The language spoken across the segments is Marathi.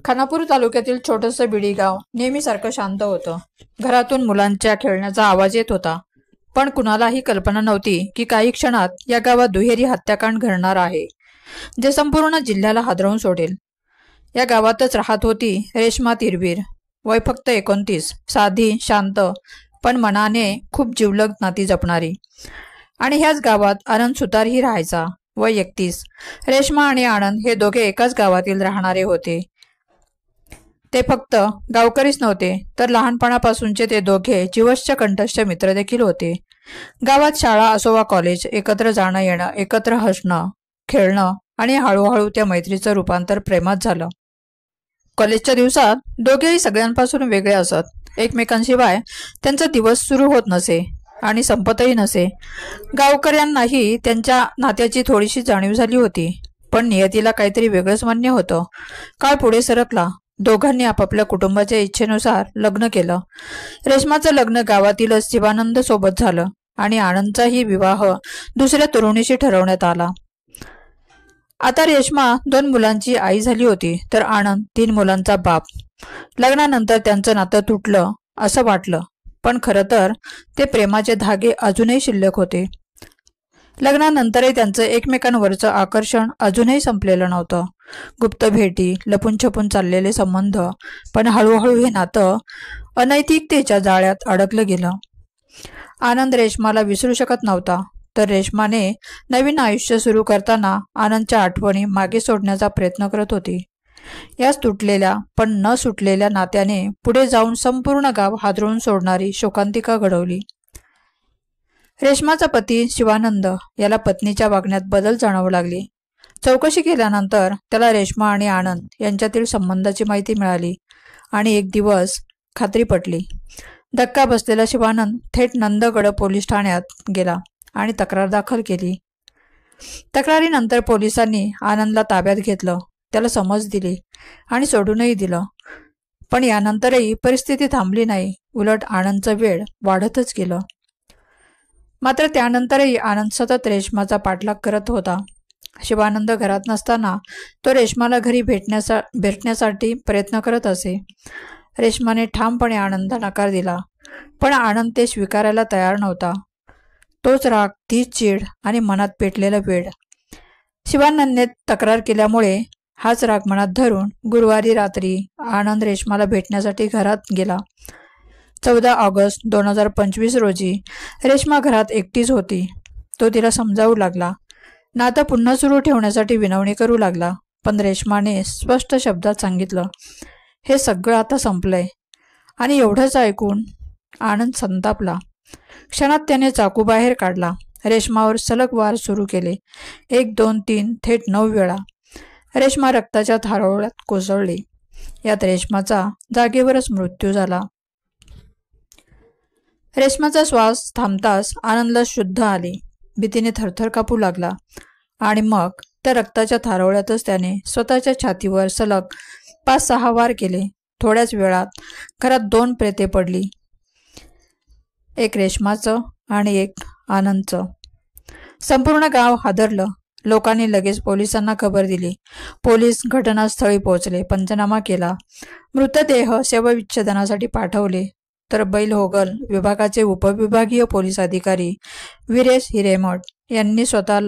खानापूर तालुक्यातील छोटंसं बिडी गाव नेहमीसारखं शांत होतं। घरातून मुलांच्या खेळण्याचा आवाज येत होता, पण कुणालाही कल्पना नव्हती की काही क्षणात या गावात दुहेरी हत्याकांड घडणार आहे, जे संपूर्ण जिल्ह्याला हादरवून सोडेल। या गावातच राहत होती रेश्मा तिरवीर, वय फक्त 29, साधी, शांत, पण मनाने खूप जिवलग नाती जपणारी। आणि ह्याच गावात आनंद सुतारही राहायचा, वय 31। रेश्मा आणि आनंद हे दोघे एकाच गावातील राहणारे होते। ते फक्त गावकरीच नव्हते, तर लहानपणापासूनचे ते दोघे जीवश्च कंठस्थ मित्र देखील होते। गावात शाळा असो वा कॉलेज, एकत्र जाणं येणं, एकत्र हसणं, खेळणं आणि हळूहळू त्या मैत्रीचं रूपांतर प्रेमात झालं। कॉलेजच्या दिवसात दोघेही सगळ्यांपासून वेगळे असत। एकमेकांशिवाय त्यांचा दिवस सुरू होत नसे आणि संपतही नसे। गावकऱ्यांनाही त्यांच्या नात्याची थोडीशी जाणीव झाली होती, पण नियतीला काहीतरी वेगळंच मान्य होतं। काळ पुढे सरकला, दोघांनी आपापल्या कुटुंबाच्या इच्छेनुसार लग्न केलं। रेश्माचं लग्न गावातीलच शिवानंद सोबत झालं आणि आनंदचाही विवाह दुसऱ्या तरुणीशी ठरवण्यात आला। आता रेश्मा 2 मुलांची आई झाली होती, तर आनंद 3 मुलांचा बाप। लग्नानंतर त्यांचं नातं तुटलं असं वाटलं, पण खरं तर ते प्रेमाचे धागे अजूनही शिल्लक होते। लग्नानंतरही त्यांचं एकमेकांवरचं आकर्षण अजूनही संपलेलं नव्हतं। गुप्त भेटी, लपून छपून चाललेले संबंध, पण हळूहळू हे नातं अनैतिकतेच्या जाळ्यात अडकलं गेलं। आनंद रेश्माला विसरू शकत नव्हता, तर रेश्माने नवीन आयुष्य सुरू करताना आनंदच्या आठवणी मागे सोडण्याचा प्रयत्न करत होती। याच तुटलेल्या पण न सुटलेल्या नात्याने पुढे जाऊन संपूर्ण गाव हादरवून सोडणारी शोकांतिका घडवली। रेश्माचा पती शिवानंद याला पत्नीच्या वागण्यात बदल जाणवू लागली। चौकशी केल्यानंतर त्याला रेश्मा आणि आनंद यांच्यातील संबंधाची माहिती मिळाली आणि एक दिवस खात्री पटली। धक्का बसलेला शिवानंद थेट नंदगड पोलीस ठाण्यात गेला आणि तक्रार दाखल केली। तक्रारीनंतर पोलिसांनी आनंदला ताब्यात घेतलं, त्याला समज दिली आणि सोडूनही दिलं। पण यानंतरही परिस्थिती थांबली नाही, उलट आनंदचं वेळ वाढतच गेलं। मात्र त्यानंतरही आनंद सतत रेश्माचा पाठलाग करत होता। शिवानंद घरात नसताना तो रेश्माला घरी भेटण्यासाठी प्रयत्न करत असे। रेश्माने ठामपणे आनंदला नकार दिला, पण आनंद ते स्वीकारायला तयार नव्हता। तोच राग, तीच चीड आणि मनात पेटलेलं वेड। शिवानंदने तक्रार केल्यामुळे हाच राग मनात धरून गुरुवारी रात्री आनंद रेश्माला भेटण्यासाठी घरात गेला। 14 ऑगस्ट 2025 रोजी रेश्मा घरात एकटीच होती। तो तिला समजावू लागला, नातं पुन्हा सुरू ठेवण्यासाठी विनवणी करू लागला, पण रेश्माने स्पष्ट शब्दात सांगितलं, हे सगळं आता संपलंय। आणि एवढंच ऐकून आनंद संतापला। क्षणात त्याने चाकू बाहेर काढला, रेश्मावर सलग वार सुरू केले। 1, 2, 3 थेट 9 वेळा। रेश्मा रक्ताच्या थारोळ्यात कोसळली। यात रेश्माचा जागेवरच मृत्यू झाला। रेश्माचा श्वास थांबताच आनंदला शुद्ध आली, भीतीने थरथर कापू लागला आणि मग त्या रक्ताच्या थारोळ्यातच त्याने स्वतःच्या छातीवर सलग 5-6 वार केले। थोड्याच वेळात घरात 2 प्रेते पडली, एक रेश्माचं आणि एक आनंदचं। संपूर्ण गाव हादरलं। लोकांनी लगेच पोलिसांना खबर दिली। पोलीस घटनास्थळी पोहोचले, पंचनामा केला, मृतदेह शवविच्छेदनासाठी पाठवले, तर बैलहोगल विभागाचे उपविभागीय पोलीस अधिकारी वीरेश हिरेमठ यांनी स्वतः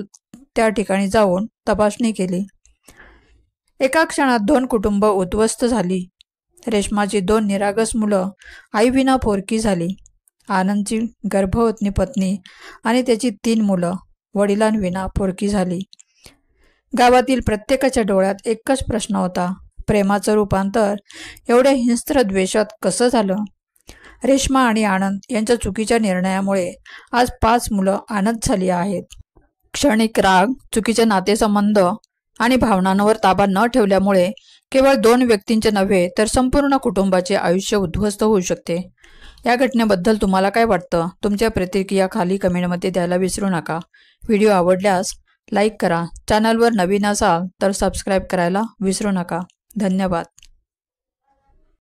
त्या ठिकाणी जाऊन तपासणी केली। एका क्षणात 2 कुटुंब उद्ध्वस्त झाली। रेश्माची 2 निरागस मुलं आईविना पोरकी झाली। आनंदची गर्भवती पत्नी आणि त्याची 3 मुलं वडिलांविना पोरकी झाली। गावातील प्रत्येकाच्या डोळ्यात एकच प्रश्न होता, प्रेमाचं रूपांतर एवढ्या हिंस्त्र द्वेषात कसं झालं? रेश्मा आणि आनंद यांच्या चुकीच्या निर्णयामुळे आज 5 मुलं अनाथ झाली आहेत। क्षणिक राग, चुकीचे नातेसंबंध आणि भावनांवर ताबा न ठेवल्यामुळे केवळ 2 व्यक्तींचे नव्हे, तर संपूर्ण कुटुंबाचे आयुष्य उद्ध्वस्त होऊ शकते। या घटनेबद्दल तुम्हाला काय वाटतं? तुमच्या प्रतिक्रिया खाली कमेंटमध्ये द्यायला विसरू नका। व्हिडिओ आवडल्यास लाईक करा, चॅनलवर नवीन असाल तर सबस्क्राईब करायला विसरू नका। धन्यवाद।